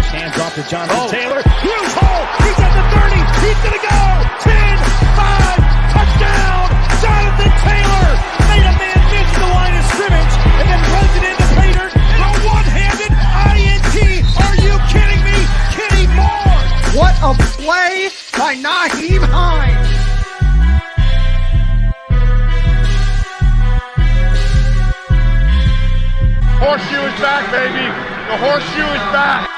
Hands off to Jonathan Taylor. Huge hole. He's at the 30. He's going to go. 10, 5, touchdown. Jonathan Taylor made a man miss the line of scrimmage and then runs it into Pater. A one-handed INT. Are you kidding me? Kenny Moore. What a play by Nyheim Hines. Horseshoe is back, baby. The horseshoe is back.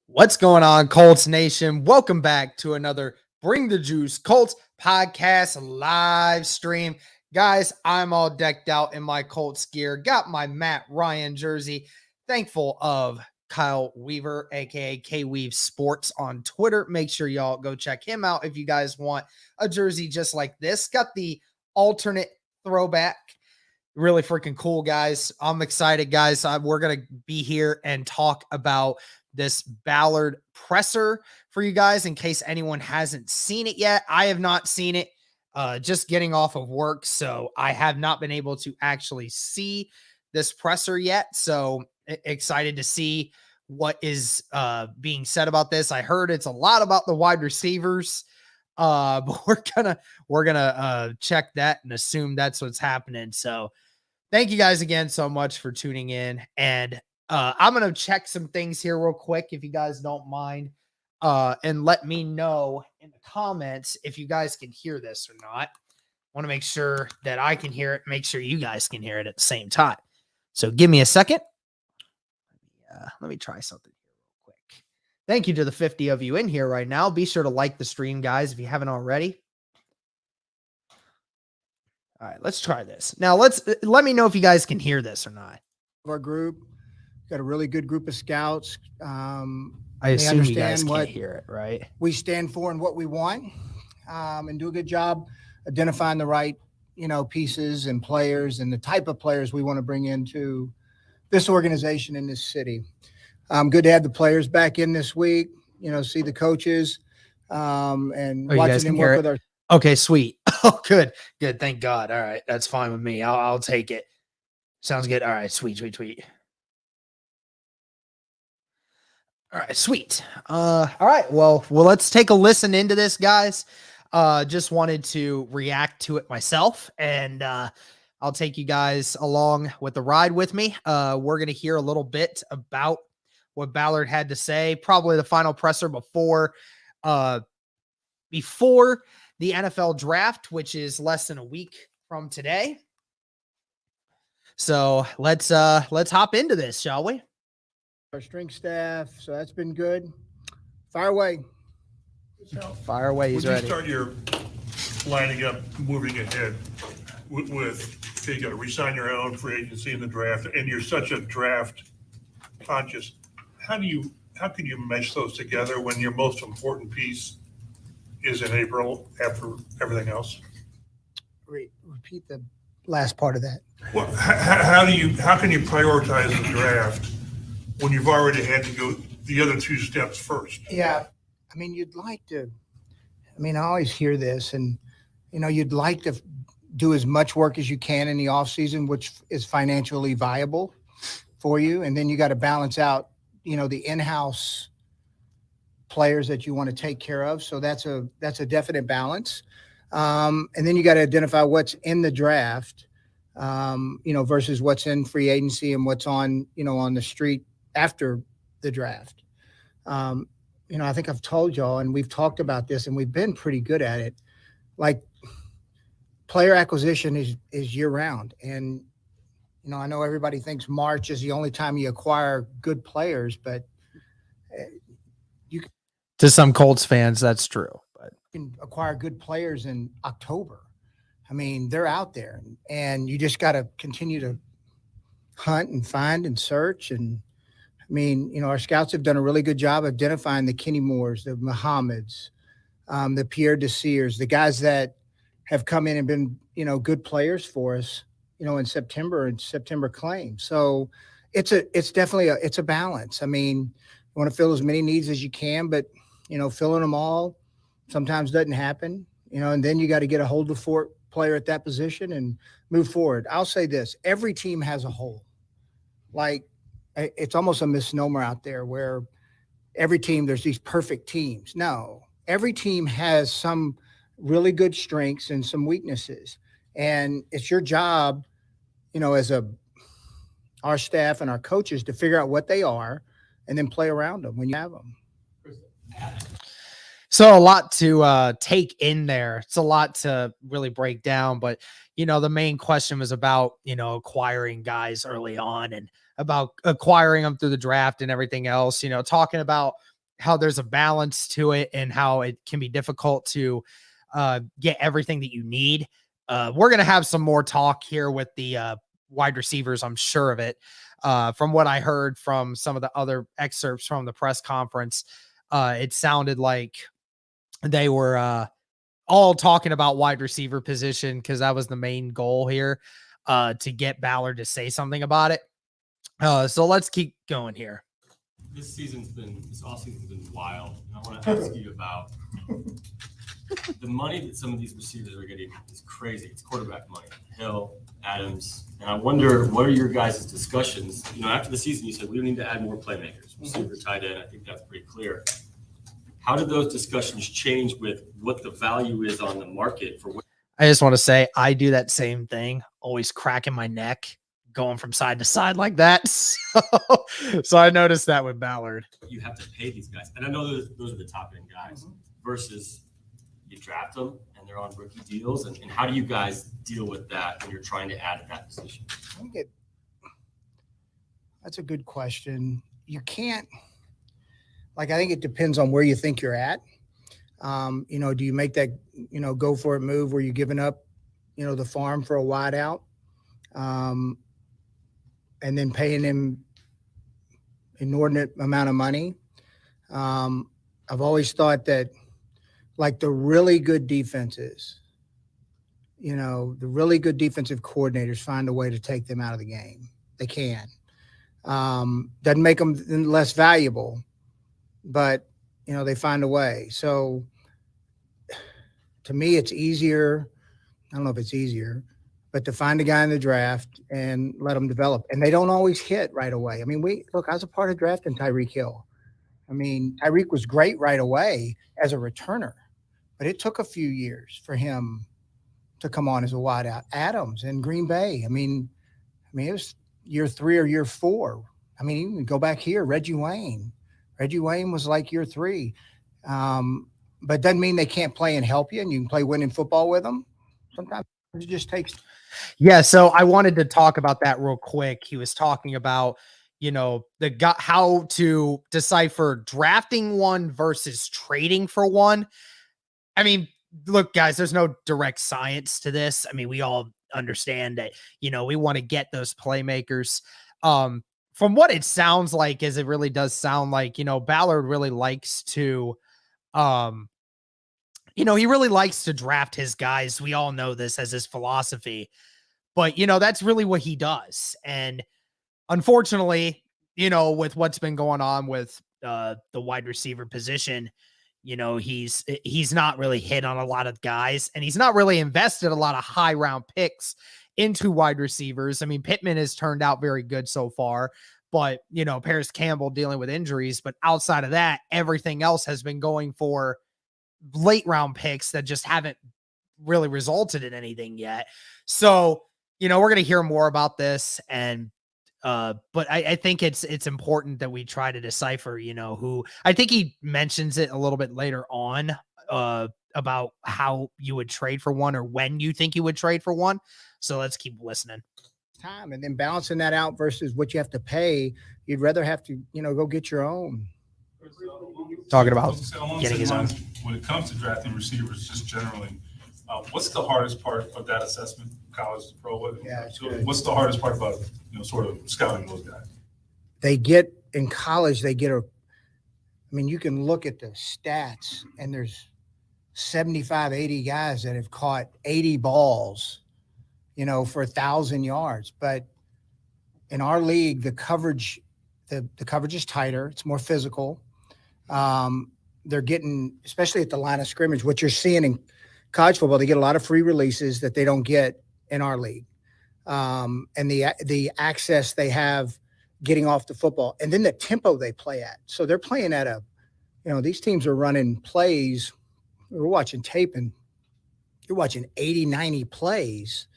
What's going on, Colts Nation? Welcome back to another Bring the Juice Colts podcast live stream. Guys, I'm all decked out in my Colts gear. Got my Matt Ryan jersey. Thankful of Kyle Weaver, aka K-Weave Sports on Twitter. Make sure y'all go check him out if you guys want a jersey just like this. Got the alternate throwback. Really freaking cool, guys. I'm excited, guys. We're going to be here and talk about this Ballard presser for you guys in case anyone hasn't seen it yet. I have not seen it, just getting off of work, so I have not been able to actually see this presser yet. So excited to see what is being said about this. I heard it's a lot about the wide receivers, but we're gonna check that and assume that's what's happening. So thank you guys again so much for tuning in, and I'm gonna check some things here real quick if you guys don't mind, and let me know in the comments if you guys can hear this or not. I want to make sure that I can hear it, make sure you guys can hear it at the same time. So give me a second. Let me try something here real quick. Thank you to the 50 of you in here right now. Be sure to like the stream, guys, if you haven't already. All right, let's try this. Now, let me know if you guys can hear this or not. Our group got a really good group of scouts. I assume you guys can't hear it, right? We stand for and what we want, and do a good job identifying the right, pieces and players and the type of players we want to bring into this organization in this city. Good to have the players back in this week, see the coaches, and watching them work with our. Okay, sweet. Oh, good. Thank God. All right. That's fine with me. I'll take it. Sounds good. All right. Sweet. All right. Sweet. All right. Well, let's take a listen into this, guys. Just wanted to react to it myself, and I'll take you guys along with the ride with me. We're going to hear a little bit about what Ballard had to say, probably the final presser before the NFL draft, which is less than a week from today. So let's hop into this, shall we? Our strength staff, so that's been good. Fire away. Fire away. He's ready. Would you start your lining up, moving ahead with you got to resign your own free agency in the draft, and you're such a draft conscious. How can you mesh those together when your most important piece is in April after everything else? Repeat the last part of that. Well, how can you prioritize the draft when you've already had to go the other two steps first? Yeah. You'd like to, I always hear this, and, you'd like to do as much work as you can in the off season, which is financially viable for you. And then you got to balance out, the in-house players that you want to take care of. So that's a definite balance. And then you got to identify what's in the draft, versus what's in free agency and what's on, on the street after the draft. I think I've told y'all, and we've talked about this, and we've been pretty good at it. Like, player acquisition is year round. And, I know everybody thinks March is the only time you acquire good players, but to some Colts fans, that's true. But you can acquire good players in October. They're out there, and you just got to continue to hunt and find and search. And our scouts have done a really good job identifying the Kenny Moores, the Muhammads, the Pierre Desirs, the guys that have come in and been, good players for us, in September and September claim. So it's definitely a balance. You want to fill as many needs as you can, but, filling them all sometimes doesn't happen, and then you got to get a hold of the player at that position and move forward. I'll say this, every team has a hole. Like, it's almost a misnomer out there where every team, there's these perfect teams. No, every team has some really good strengths and some weaknesses. And it's your job, as our staff and our coaches to figure out what they are and then play around them when you have them. So a lot to take in there. It's a lot to really break down, but the main question was about, acquiring guys early on and about acquiring them through the draft and everything else, talking about how there's a balance to it and how it can be difficult to get everything that you need. We're going to have some more talk here with the wide receivers. I'm sure of it. From what I heard from some of the other excerpts from the press conference, it sounded like they were all talking about wide receiver position because that was the main goal here, to get Ballard to say something about it. So let's keep going here. This offseason's been wild. And I want to ask you about the money that some of these receivers are getting is crazy. It's quarterback money. Hill, Adams. And I wonder, what are your guys' discussions? After the season, you said we need to add more playmakers. Receiver, tight end. I think that's pretty clear. How did those discussions change with what the value is on the market for what? I just want to say I do that same thing, always cracking my neck, going from side to side like that. So I noticed that with Ballard. You have to pay these guys. And I know those are the top end guys versus you draft them and they're on rookie deals. And how do you guys deal with that when you're trying to add at that position? That's a good question. You can't. I think it depends on where you think you're at. Do you make that, go for it move where you're giving up, the farm for a wide out, and then paying him inordinate amount of money? I've always thought that the really good defenses, the really good defensive coordinators find a way to take them out of the game. They can. Doesn't make them less valuable, but they find a way. So to me, it's easier. I don't know if it's easier, but to find a guy in the draft and let them develop. And they don't always hit right away. I was a part of drafting Tyreek Hill. Tyreek was great right away as a returner, but it took a few years for him to come on as a wideout. Adams in Green Bay. It was year 3 or year 4. You can go back here, Reggie Wayne. Reggie Wayne was like year 3. But doesn't mean they can't play and help you, and you can play winning football with them. Sometimes it just takes. Yeah, so I wanted to talk about that real quick. He was talking about, how to decipher drafting one versus trading for one. Look, guys, there's no direct science to this. We all understand that, we want to get those playmakers. From what it sounds like, is it really does sound like, Ballard really likes to, he really likes to draft his guys. We all know this as his philosophy, but, that's really what he does. And unfortunately, with what's been going on with the wide receiver position, he's not really hit on a lot of guys, and he's not really invested a lot of high round picks into wide receivers. Pittman has turned out very good so far, but, Paris Campbell dealing with injuries. But outside of that, everything else has been going for late round picks that just haven't really resulted in anything yet. So, we're going to hear more about this. And, but I think it's important that we try to decipher, who. I think he mentions it a little bit later on, about how you would trade for one or when you think you would trade for one. So let's keep listening. Time and then balancing that out versus what you have to pay. You'd rather have to, go get your own. Talking about getting his own. When it comes to drafting receivers, just generally, what's the hardest part of that assessment, college to pro? Yeah, what's the hardest part about, sort of scouting those guys? They get in college, you can look at the stats, and there's 75, 80 guys that have caught 80 balls, for 1,000 yards. But in our league, the coverage is tighter. It's more physical. They're getting, especially at the line of scrimmage, what you're seeing in college football, they get a lot of free releases that they don't get in our league. And the access they have getting off the football, and then the tempo they play at. So they're playing at these teams are running plays. We're watching tape and you're watching 80, 90 plays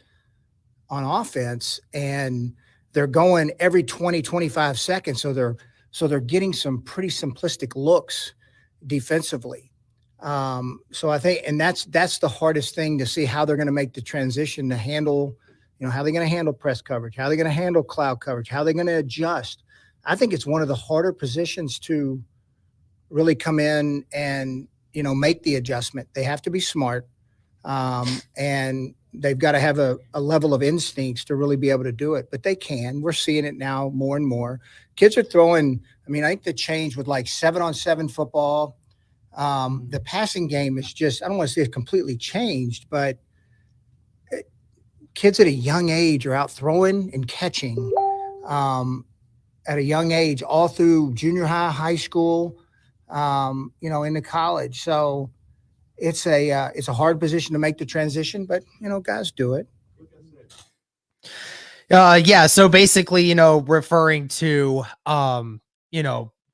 on offense, and they're going every 20, 25 seconds. So they're getting some pretty simplistic looks defensively. So I think, and that's the hardest thing to see how they're going to make the transition to handle, how they're going to handle press coverage, how they're going to handle cloud coverage, how they're going to adjust. I think it's one of the harder positions to really come in and, make the adjustment. They have to be smart. And they've got to have a level of instincts to really be able to do it, but they can. We're seeing it now more and more. Kids are throwing, I think the change with like 7-on-7 football, the passing game is just, I don't want to say it's completely changed, but kids at a young age are out throwing and catching at a young age, all through junior high school, into college. So it's a hard position to make the transition, but guys do it. Yeah. So basically, referring to,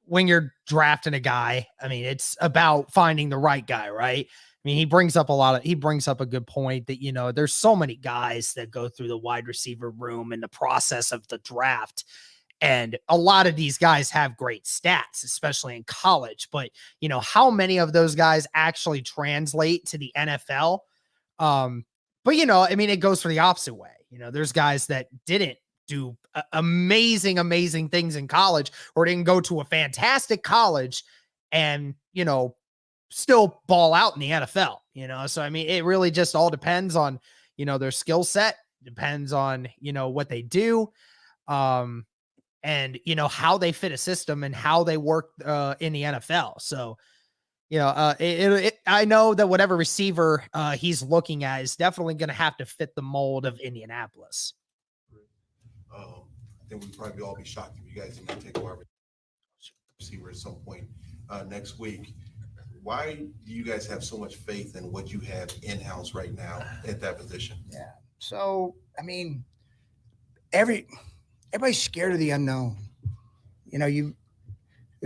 when you're drafting a guy, it's about finding the right guy, right? He brings up a good point that, there's so many guys that go through the wide receiver room in the process of the draft. And a lot of these guys have great stats, especially in college, but how many of those guys actually translate to the NFL? But it goes for the opposite way. There's guys that didn't do amazing things in college, or didn't go to a fantastic college and, still ball out in the NFL, so, it really just all depends on, their skill set, depends on, what they do. And, how they fit a system and how they work in the NFL. So, I know that whatever receiver he's looking at is definitely going to have to fit the mold of Indianapolis. I think we'd probably all be shocked if you guys didn't take a wide receiver at some point next week. Why do you guys have so much faith in what you have in-house right now at that position? Yeah. So, everybody's scared of the unknown. They're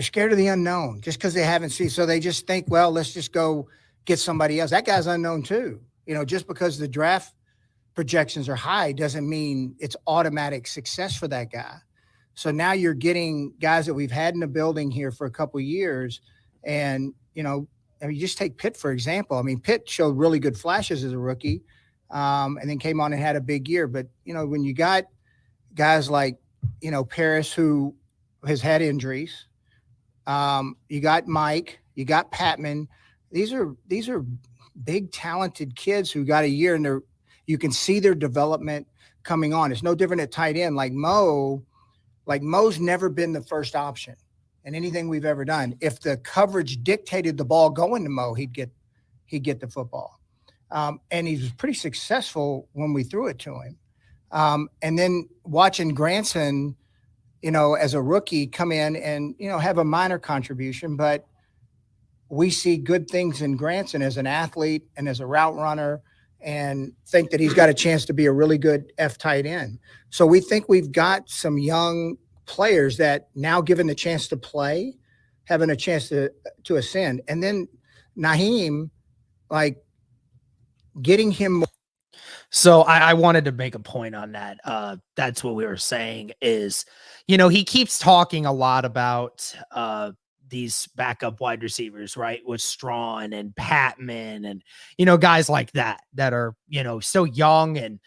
scared of the unknown just because they haven't seen. So they just think, well, let's just go get somebody else. That guy's unknown too. Just because the draft projections are high doesn't mean it's automatic success for that guy. So now you're getting guys that we've had in the building here for a couple of years. And, you just take Pitt, for example. Pitt showed really good flashes as a rookie and then came on and had a big year. But, when you got guys like, Paris, who has had injuries, you got Mike, you got Patman. These are big, talented kids who got a year, and you can see their development coming on. It's no different at tight end. Mo's never been the first option in anything we've ever done. If the coverage dictated the ball going to Mo, he'd get the football. And he was pretty successful when we threw it to him. And then watching Granson, as a rookie come in and, have a minor contribution, but we see good things in Granson as an athlete and as a route runner, and think that he's got a chance to be a really good F tight end. So we think we've got some young players that now, given the chance to play, having a chance to ascend. And then Naheem, getting him more. So I wanted to make a point on that. That's what we were saying is, he keeps talking a lot about these backup wide receivers, right? With Strawn and Patman and, guys like that are, still young and,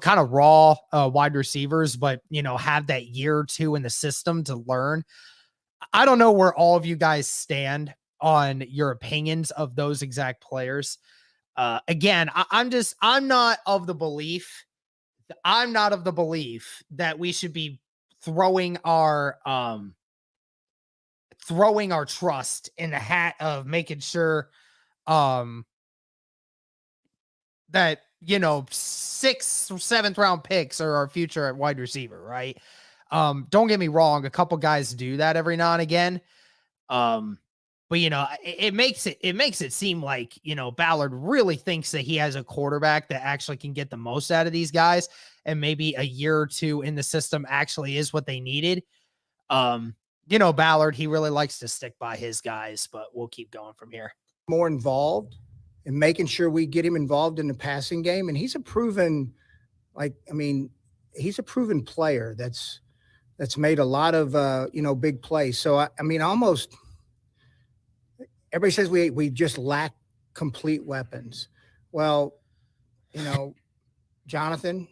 kind of raw wide receivers, but, have that year or two in the system to learn. I don't know where all of you guys stand on your opinions of those exact players. Again, I'm not of the belief that we should be throwing our trust in the hat of making sure that 6th or 7th round picks are our future at wide receiver, right? Don't get me wrong, a couple guys do that every now and again. But it makes it seem like, Ballard really thinks that he has a quarterback that actually can get the most out of these guys, and maybe a year or two in the system actually is what they needed. Ballard, he really likes to stick by his guys, but we'll keep going from here. More involved and making sure we get him involved in the passing game. And he's a proven, he's a proven player that's made a lot of, big plays. So, almost everybody says we just lack complete weapons. Well, Jonathan,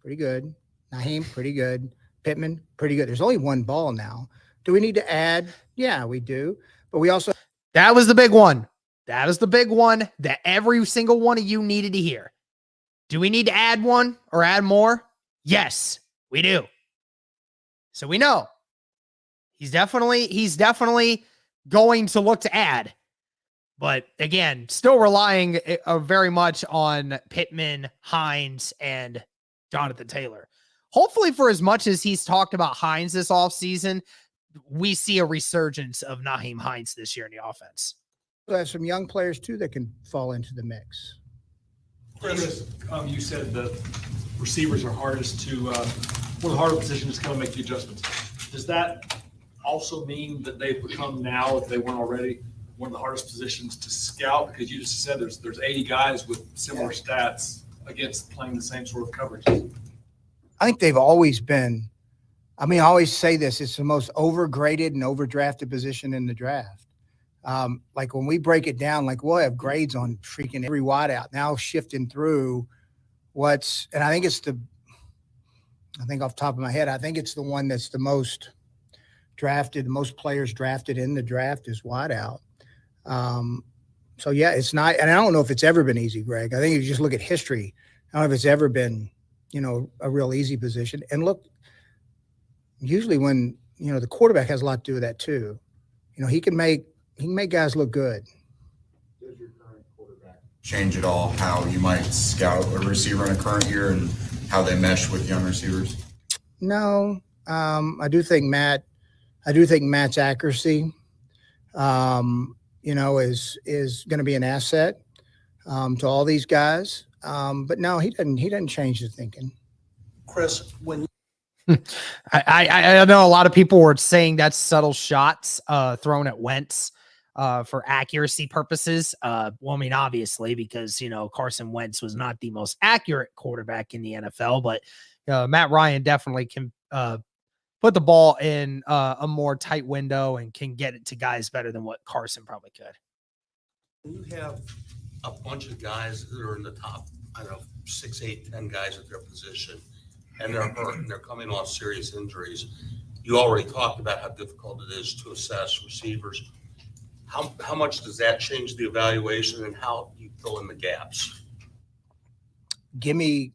pretty good. Naheem, pretty good. Pittman, pretty good. There's only one ball now. Do we need to add? Yeah, we do. But we also. That was the big one. That is the big one that every single one of you needed to hear. Do we need to add one or add more? Yes, we do. So we know he's definitely going to look to add. But again, still relying very much on Pittman, Hines, and Jonathan Taylor. Hopefully, for as much as he's talked about Hines this offseason, we see a resurgence of Nyheim Hines this year in the offense. We have some young players, too, that can fall into the mix. Chris, you said the receivers are hardest to one of the harder positions to kind of make the adjustments. Does that also mean that they've become now, if they weren't already, one of the hardest positions to scout? Because you just said there's 80 guys with similar stats against playing the same sort of coverage. I think they've always been. I always say this: it's the most overgraded and overdrafted position in the draft. Like when we break it down, like we'll have grades on freaking every wideout now shifting through and I think off the top of my head, I think it's the one that's the most drafted, the most players drafted in the draft is wideout. So yeah, it's not, and I don't know if it's ever been easy, Greg. I think if you just look at history, I don't know if it's ever been, a real easy position. And look, usually when, the quarterback has a lot to do with that too. He can make guys look good. Does your current quarterback change at all how you might scout a receiver in a current year and how they mesh with young receivers? No, I do think Matt's accuracy, is going to be an asset to all these guys. But no, he doesn't change the thinking. Chris, when I know a lot of people were saying that's subtle shots thrown at Wentz for accuracy purposes. Obviously, because Carson Wentz was not the most accurate quarterback in the NFL, but Matt Ryan definitely can put the ball in a more tight window and can get it to guys better than what Carson probably could. You have a bunch of guys that are in the top, 6, 8, 10 guys at their position, and they're hurt and they're coming off serious injuries. You already talked about how difficult it is to assess receivers. How much does that change the evaluation and how you fill in the gaps? Are you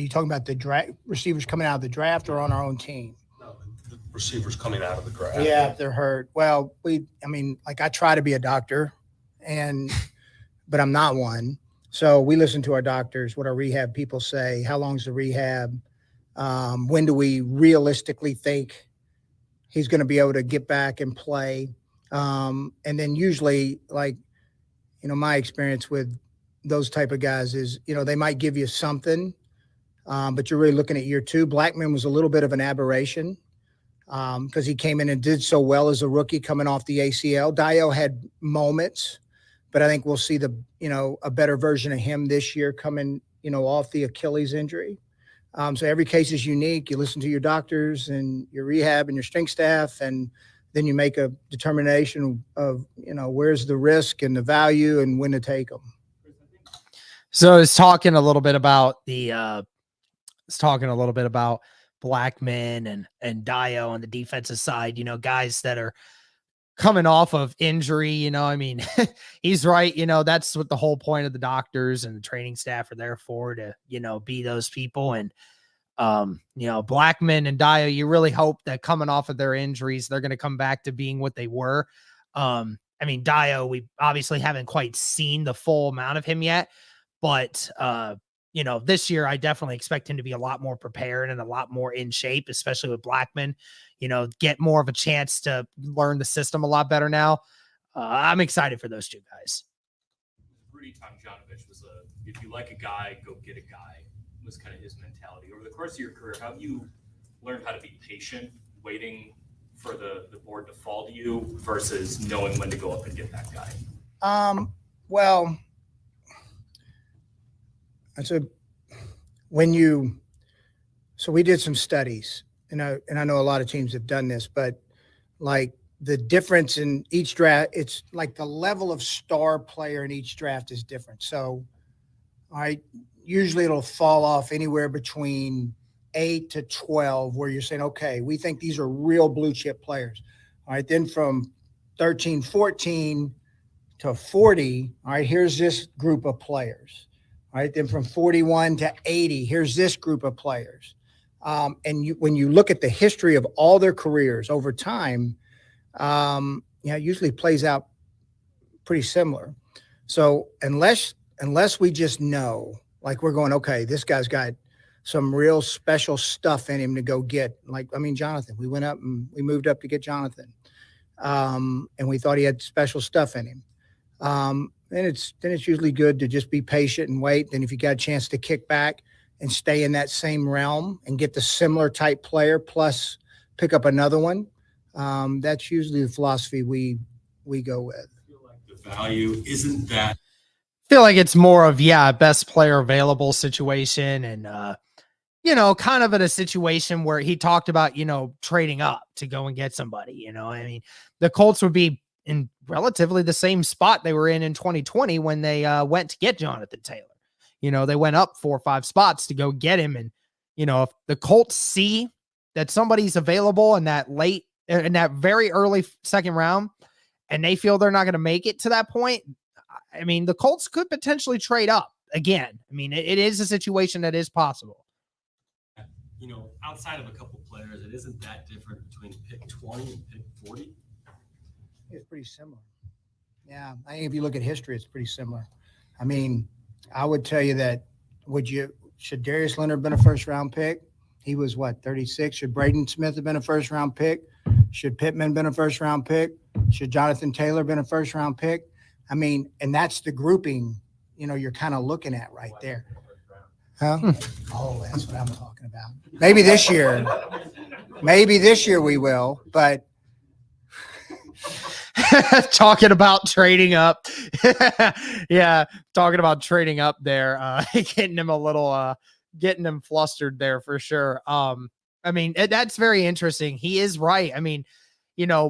talking about the receivers coming out of the draft or on our own team? No, the receivers coming out of the draft. Yeah, if they're hurt. Well, I try to be a doctor, but I'm not one. So we listen to our doctors, what our rehab people say. How long's the rehab? When do we realistically think he's going to be able to get back and play? And then usually, my experience with those type of guys is, they might give you something, but you're really looking at year 2. Blackman was a little bit of an aberration because he came in and did so well as a rookie coming off the ACL. Dio had moments, but I think we'll see a better version of him this year coming, off the Achilles injury. So every case is unique. You listen to your doctors and your rehab and your strength staff, and then you make a determination of, where's the risk and the value and when to take them. So it's talking a little bit about Blackman and Dio on the defensive side, guys that are coming off of injury, he's right. That's what the whole point of the doctors and the training staff are there for, to, be those people. And, Blackman and Dio, you really hope that coming off of their injuries, they're going to come back to being what they were. Dio, we obviously haven't quite seen the full amount of him yet, but, this year I definitely expect him to be a lot more prepared and a lot more in shape, especially with Blackman, get more of a chance to learn the system a lot better now. I'm excited for those two guys. Rudy Tomjanovich was if you like a guy, go get a guy, was kind of his mentality. Over the course of your career, how have you learned how to be patient, waiting for the board to fall to you versus knowing when to go up and get that guy? Well, so we did some studies, and I know a lot of teams have done this, but like the difference in each draft, it's like the level of star player in each draft is different. So, all right, usually it'll fall off anywhere between 8 to 12, where you're saying, okay, we think these are real blue chip players. All right, then from 13, 14 to 40, all right, here's this group of players. All right, then from 41 to 80, here's this group of players. When you look at the history of all their careers over time, it usually plays out pretty similar. So unless we just know, like we're going, okay, this guy's got some real special stuff in him to go get. Jonathan, we went up and we moved up to get Jonathan. And we thought he had special stuff in him. Then it's usually good to just be patient and wait. Then if you got a chance to kick back and stay in that same realm and get the similar type player plus pick up another one, that's usually the philosophy we go with. I feel like the value isn't that. Feel like it's more of best player available situation, and kind of in a situation where he talked about trading up to go and get somebody. The Colts would be in relatively the same spot they were in 2020 when they went to get Jonathan Taylor. They went up 4 or 5 spots to go get him, and if the Colts see that somebody's available in that very early second round, and they feel they're not going to make it to that point, the Colts could potentially trade up again. It is a situation that is possible. Outside of a couple players, it isn't that different between pick 20 and pick 40. It's pretty similar. Yeah, I think if you look at history, it's pretty similar. I would tell you that should Darius Leonard have been a first round pick? He was 36. Should Braden Smith have been a first round pick? Should Pittman been a first round pick? Should Jonathan Taylor been a first round pick? And that's the grouping, you're kind of looking at right there. Huh? Oh, that's what I'm talking about. Maybe this year we will, but talking about trading up. Yeah, talking about trading up there, getting him a little getting him flustered there for sure. That's very interesting. He is right.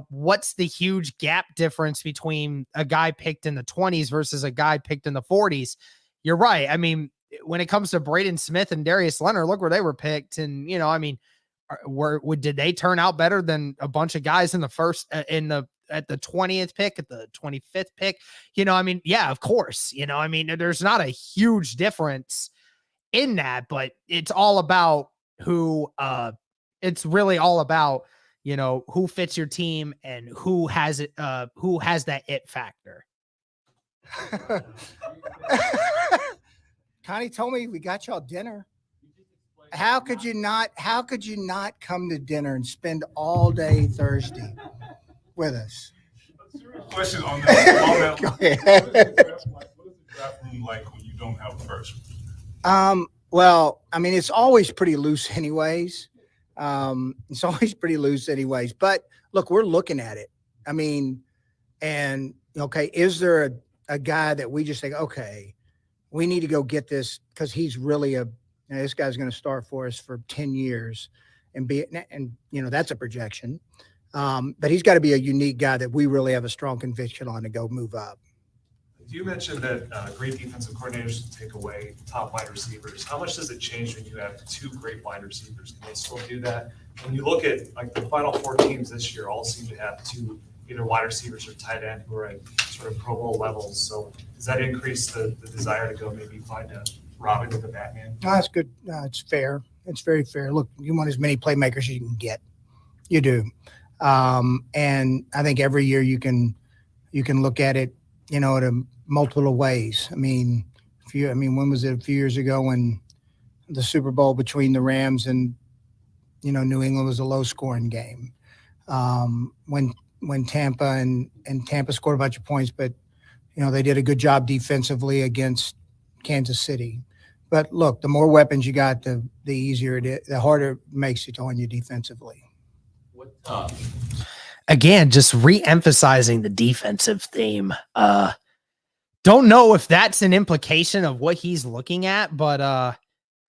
What's the huge gap difference between a guy picked in the 20s versus a guy picked in the 40s? You're right. When it comes to Braden Smith and Darius Leonard, look where they were picked. And, did they turn out better than a bunch of guys in the first, at the 20th pick, at the 25th pick? Yeah, of course. There's not a huge difference in that, but it's all about it's really all about, who fits your team and who has that it factor. Connie told me we got y'all dinner. How could you not come to dinner and spend all day Thursday with us? Question on that. Go ahead. What is the draft room like when you don't have a first? Well, it's always pretty loose anyways. But look, we're looking at it. Is there a guy that we just think, okay, we need to go get this because he's really this guy's going to start for us for 10 years and that's a projection. But he's got to be a unique guy that we really have a strong conviction on to go move up. You mentioned that great defensive coordinators take away top wide receivers. How much does it change when you have 2 great wide receivers? Can they still do that? When you look at the final 4 teams this year, all seem to have 2 either wide receivers or tight end who are at sort of Pro Bowl levels. So does that increase the desire to go maybe find a Robin with a Batman? No, that's good. It's fair. It's very fair. Look, you want as many playmakers as you can get. You do. And I think every year you can look at it, in a multiple ways. When was it a few years ago when the Super Bowl between the Rams and, New England was a low scoring game. When Tampa and Tampa scored a bunch of points, but, they did a good job defensively against Kansas City. But look, the more weapons you got, the easier it is, the harder it makes it on you defensively. What, Again, just re-emphasizing the defensive theme. Don't know if that's an implication of what he's looking at, but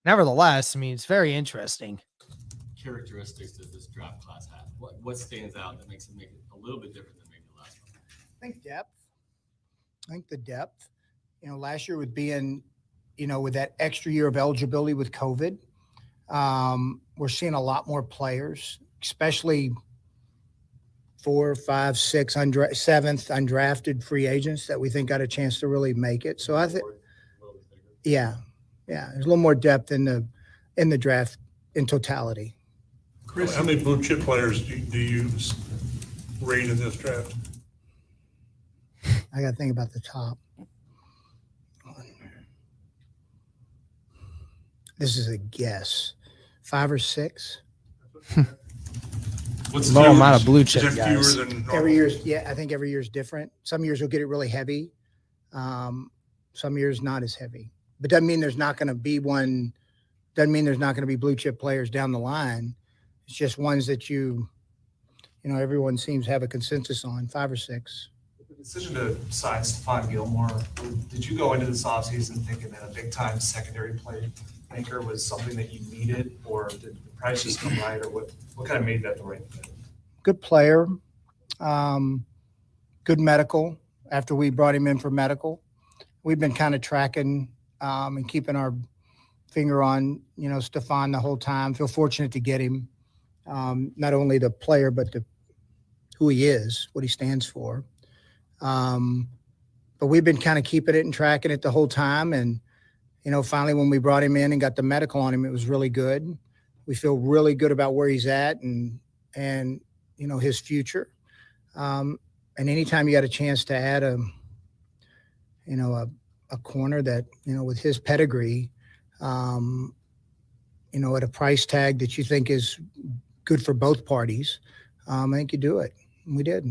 nevertheless, I mean, it's very interesting. characteristics does this draft class have? What stands out that makes it make it a little bit different than maybe the last one? I think depth. I think the depth. Last year with being, with that extra year of eligibility with COVID, we're seeing a lot more players, especially 4, 5, 6, 7th undrafted free agents that we think got a chance to really make it. So I think, yeah, there's a little more depth in the draft in totality. Chris, how many blue chip players do you rate in this draft? I got to think about the top. This is a guess. 5 or 6. What's the Low difference? amount of blue chip Is that fewer guys. than normal? Every year's, I think every year's different. Some years will get it really heavy. Some years not as heavy. But doesn't mean there's not going to be one. Doesn't mean there's not going to be blue chip players down the line. It's just ones that everyone seems to have a consensus on, 5 or 6. The decision to sign Stephon Gilmore, did you go into this offseason thinking that a big-time secondary playmaker was something that you needed, or did the price just come right, or what kind of made that the right fit? Good player. Good medical. After we brought him in for medical, we've been kind of tracking and keeping our finger on, Stephon the whole time. Feel fortunate to get him. Not only the player, but who he is, what he stands for. But we've been kind of keeping it and tracking it the whole time. And, finally, when we brought him in and got the medical on him, it was really good. We feel really good about where he's at and his future. And anytime you got a chance to add a corner that, with his pedigree, at a price tag that you think is good for both parties, I think you do it. And we did.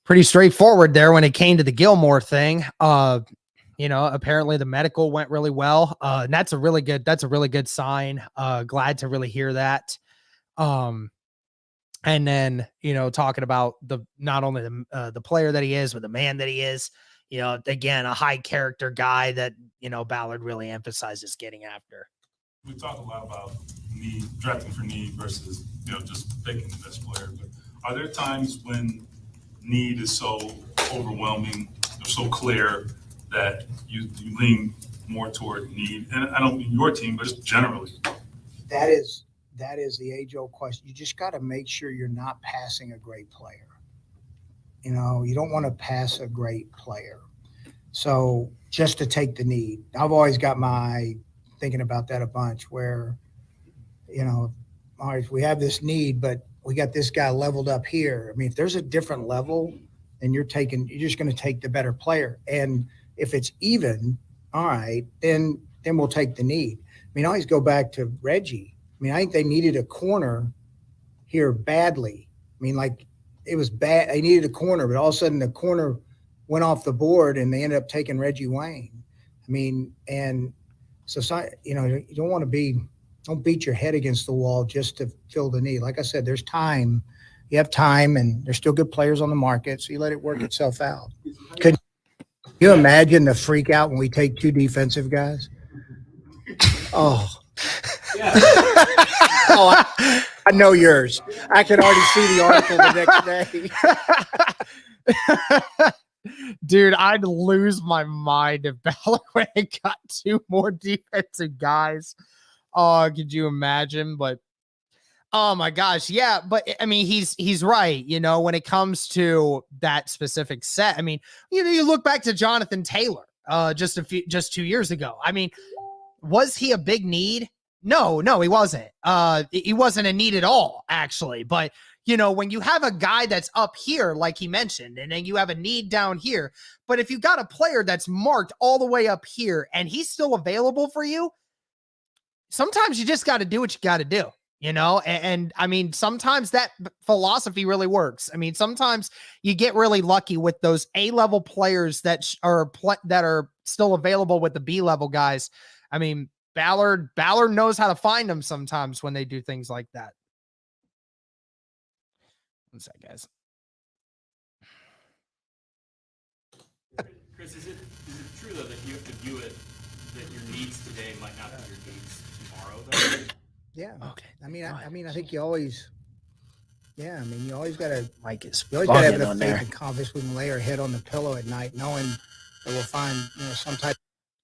Pretty straightforward there when it came to the Gilmore thing. Apparently the medical went really well. And that's a really good sign. Glad to really hear that. And then, talking about not only the player that he is, but the man that he is, again, a high character guy that, Ballard really emphasizes getting after. We talk a lot about drafting for need versus, just picking the best player. But are there times when need is so overwhelming or so clear that you lean more toward need? And I don't mean your team, but just generally. That is the age-old question. You just got to make sure you're not passing a great player. You don't want to pass a great player. So just to take the need. I've always got thinking about that a bunch where, all right, we have this need, but we got this guy leveled up here. I mean, if there's a different level, then you're just going to take the better player. And if it's even, all right, then we'll take the need. I mean, I always go back to Reggie. I mean, I think they needed a corner here badly. I mean, like it was bad. They needed a corner, but all of a sudden the corner went off the board and they ended up taking Reggie Wayne. I mean, and so, you don't want to don't beat your head against the wall just to fill the need. Like I said, there's time. You have time and there's still good players on the market. So you let it work itself out. Could you imagine the freak out when we take 2 defensive guys? Oh, Yeah. oh, I know yours. I can already see the article the next day. Dude, I'd lose my mind if Ballard got 2 more defensive guys. Oh, could you imagine? But oh my gosh, yeah. But I mean, he's right. When it comes to that specific set, I mean, you look back to Jonathan Taylor, just 2 years ago. I mean, was he a big need? No, he wasn't. He wasn't a need at all, actually. But when you have a guy that's up here, like he mentioned, and then you have a need down here, but if you got a player that's marked all the way up here and he's still available for you, sometimes you just got to do what you got to do, and I mean, sometimes that philosophy really works. I mean, sometimes you get really lucky with those A-level players that are still available with the B-level guys. I mean, Ballard knows how to find them sometimes when they do things like that. One sec, guys. Chris, is it true though that you have to view it that your needs today might not be your needs tomorrow though? Yeah. Okay. I mean, I think you always, you always got to, Mike is you always got to have bugging enough on faith there. and confidence we can lay our head on the pillow at night, knowing that we'll find, some type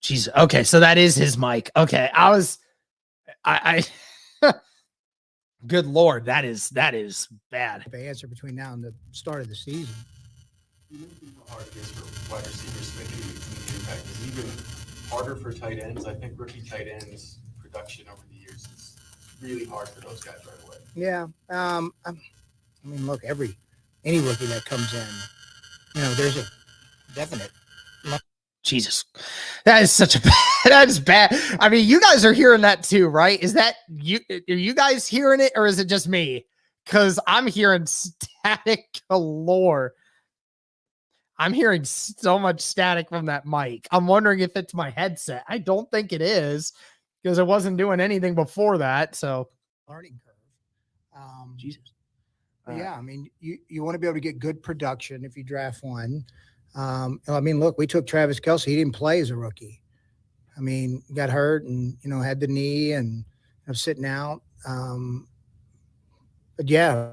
Jeez. Okay, so that is his mic. Okay, I good Lord, that is bad. of answer between now and the start of the season. You mentioned how hard it is for wide receivers to make any impact. Is it even harder for tight ends? I think rookie tight ends production over the years is really hard for those guys right away. Yeah. I mean, look, any rookie that comes in, there's a definite. Jesus, that is such a that is bad. I mean, you guys are hearing that too, right? Is that you? Are you guys hearing it, or is it just me? Because I'm hearing static galore. I'm hearing so much static from that mic. I'm wondering if it's my headset. I don't think it is because it wasn't doing anything before that. So learning curve. Jesus. But yeah, I mean, you want to be able to get good production if you draft one. I mean, look, we took Travis Kelce. He didn't play as a rookie. I mean, got hurt and, had the knee and sitting out. But yeah.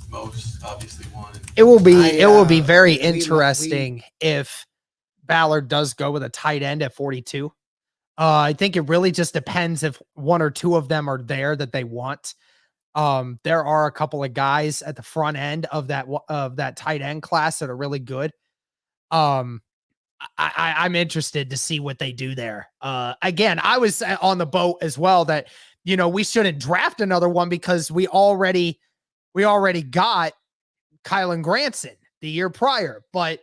Most obviously one. It will be very interesting if Ballard does go with a tight end at 42. I think it really just depends if one or two of them are there that they want. There are a couple of guys at the front end of that tight end class that are really good. I'm interested to see what they do there. Again, I was on the boat as well that, we shouldn't draft another one because we already got Kylan Granson the year prior. But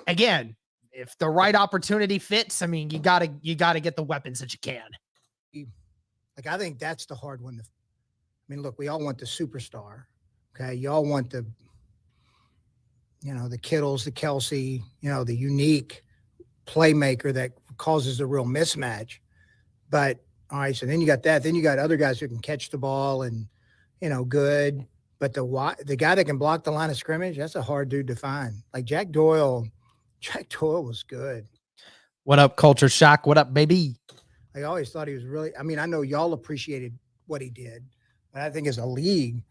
again, if the right opportunity fits, I mean, you gotta get the weapons that you can. Like, I think that's the hard one. I mean, look, we all want the superstar. Okay. You all want the Kittles, the Kelce, the unique playmaker that causes a real mismatch. But all right, so then you got that. Then you got other guys who can catch the ball and, good. But the guy that can block the line of scrimmage, that's a hard dude to find. Like Jack Doyle was good. What up, Culture Shock? What up, baby? I always thought he was really, I mean, I know y'all appreciated what he did, but I think as a league,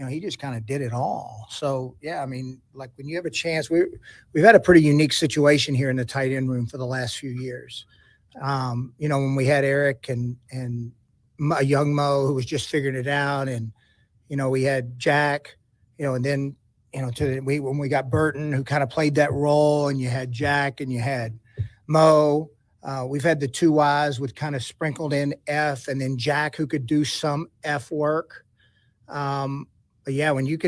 he just kind of did it all. So, yeah, I mean, like when you have a chance, we've had a pretty unique situation here in the tight end room for the last few years. When we had Eric and a young Mo who was just figuring it out, and, we had Jack, and then, when we got Burton who kind of played that role, and you had Jack and you had Mo. We've had the two Ys with kind of sprinkled in F, and then Jack who could do some F work. But yeah, when you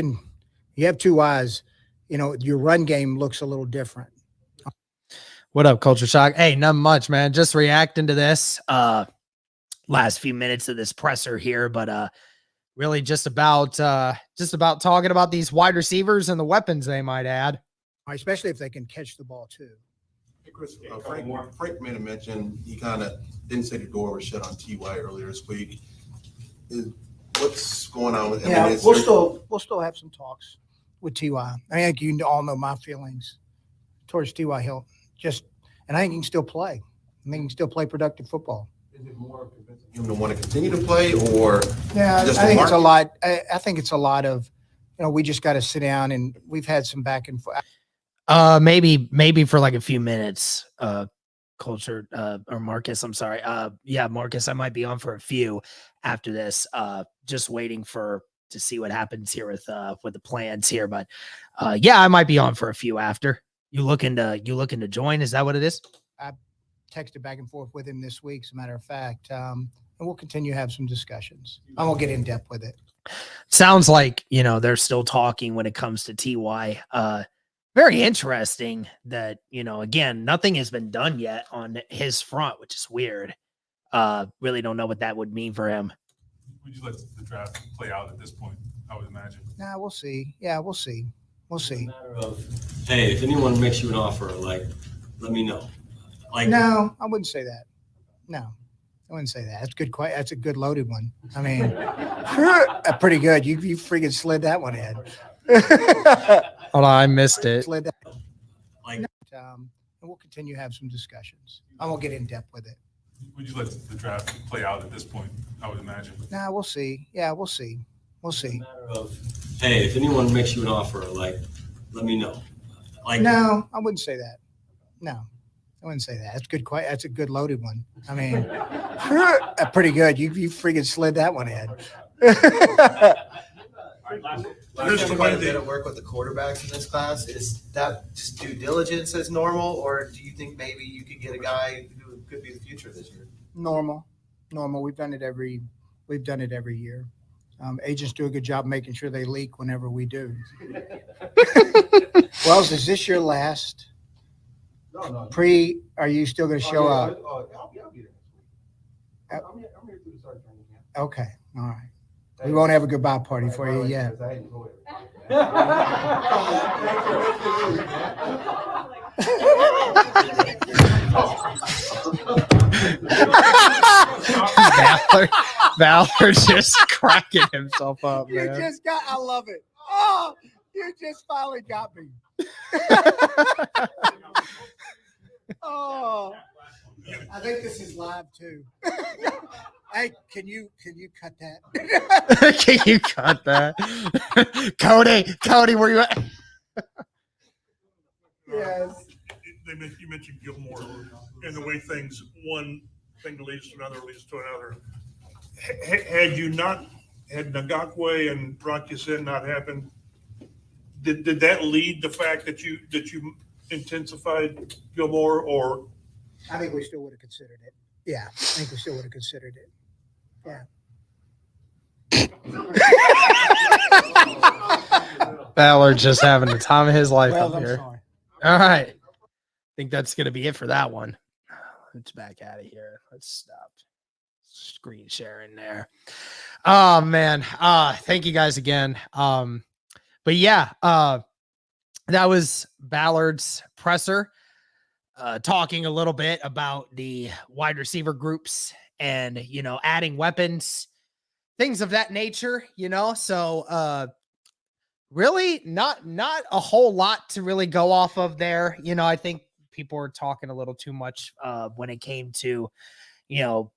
have two Ys, your run game looks a little different. What up, Culture Shock? Hey, not much, man. Just reacting to this last few minutes of this presser here, but really just about talking about these wide receivers and the weapons they might add, especially if they can catch the ball too. Hey, Chris, Frank made a mention. He kind of didn't say the door was shut on T.Y. earlier this week. What's going on? We'll still have some talks with T.Y. I think you all know my feelings towards T.Y. Hilton. And I think he can still play. I think he can still play productive football. Is it more convincing him to want to continue to play, or I think it's a lot. I think it's a lot of, we just got to sit down, and we've had some back and forth. Maybe for like a few minutes, Culture, or Marcus, I'm sorry. Yeah, Marcus, I might be on for a few after this. Just waiting to see what happens here with the plans here. But yeah, I might be on for a few after. You looking to join? Is that what it is? I texted back and forth with him this week, as a matter of fact. And we'll continue to have some discussions. I won't get in depth with it. Sounds like, they're still talking when it comes to TY. Very interesting that, again, nothing has been done yet on his front, which is weird. Really don't know what that would mean for him. Would you let the draft play out at this point? I would imagine. Nah, we'll see. Yeah, we'll see. We'll see. It's a matter of, hey, if anyone makes you an offer, let me know. No, I wouldn't say that. No. I wouldn't say that. That's good. That's a good loaded one. I mean, pretty good. You freaking slid that one in. Hold on, I missed it. Slid that. And we'll continue to have some discussions. I won't get in depth with it. Would you let the draft play out at this point? I would imagine. Nah, we'll see. Yeah, we'll see. We'll see. Hey, if anyone makes you an offer, like, let me know. Like, No, I wouldn't say that. No, I wouldn't say that. That's good. That's a good loaded one. I mean, pretty good. You freaking slid that one in. Here's the way they work with the quarterbacks in this class. Is that just due diligence as normal, or do you think maybe you could get a guy who could be the future this year? Normal. We've done it every year. Agents do a good job making sure they leak whenever we do. Wells, is this your last? No. Are you still going to show up? I'll be there next week. I'm here through the start training camp. Okay. All right. We won't have a goodbye party for you yet. I enjoy it. Ballard just cracking himself up, man. I love it. Oh, you just finally got me. Oh, I think this is live too. Hey, can you cut that? Can you cut that? Cody, where you at? Yes. You mentioned Gilmore and the way things, one thing leads to another, Had Ngakwe and Broncos not happened, did that lead the fact that you intensified Gilmore, or? I think we still would have considered it. Yeah, I think we still would have considered it. Yeah. Ballard just having the time of his life Well, up I'm here. sorry. All right. I think that's going to be it for that one. Let's back out of here. Let's stop screen sharing there. Oh, man. Thank you guys again. But yeah, that was Ballard's presser talking a little bit about the wide receiver groups and, adding weapons, things of that nature, so really not a whole lot to really go off of there. I think people were talking a little too much when it came to,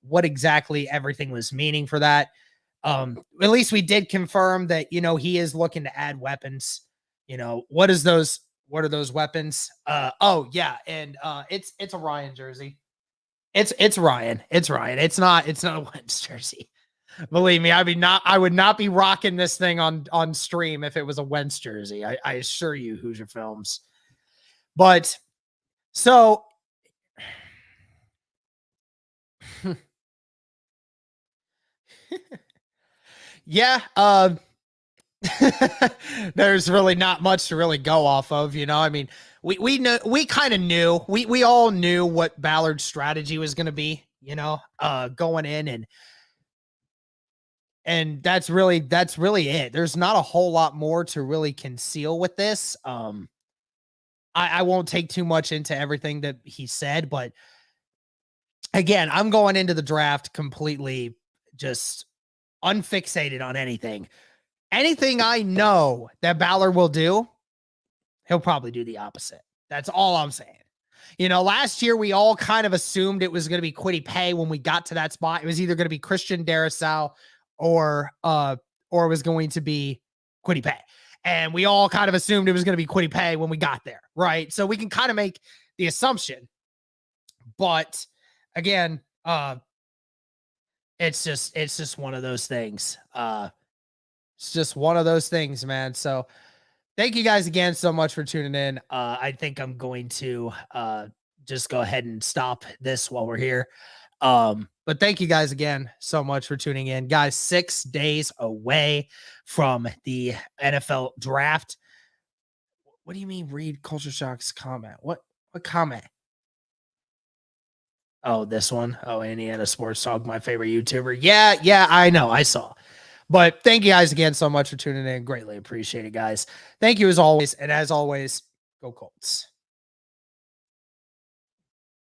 what exactly everything was meaning for that. At least we did confirm that, he is looking to add weapons. What are those weapons? Oh yeah. And it's a Ryan jersey. It's Ryan. It's Ryan. It's not a Wentz jersey. Believe me, I would not be rocking this thing on stream if it was a Wentz jersey. I assure you, Hoosier Films. But so yeah, there's really not much to really go off of, we know, we kind of knew, we all knew what Ballard's strategy was going to be, going in, and that's really it. There's not a whole lot more to really conceal with this. I won't take too much into everything that he said, but again, I'm going into the draft completely just unfixated on anything. Anything I know that Ballard will do, he'll probably do the opposite. That's all I'm saying. Last year we all kind of assumed it was going to be Kwity Paye when we got to that spot. It was either going to be Christian Darrisaw or it was going to be Kwity Paye. And we all kind of assumed it was going to be Kwity Paye when we got there, right? So we can kind of make the assumption. But again, it's just one of those things. It's just one of those things, man. So thank you guys again so much for tuning in. I think I'm going to just go ahead and stop this while we're here. But thank you guys again so much for tuning in. Guys, 6 days away from the NFL draft. What do you mean read Culture Shock's comment? What comment? Oh, this one. Oh, Indiana Sports Talk, my favorite YouTuber. Yeah, I know. I saw. But thank you guys again so much for tuning in. Greatly appreciate it, guys. Thank you as always. And as always, go Colts.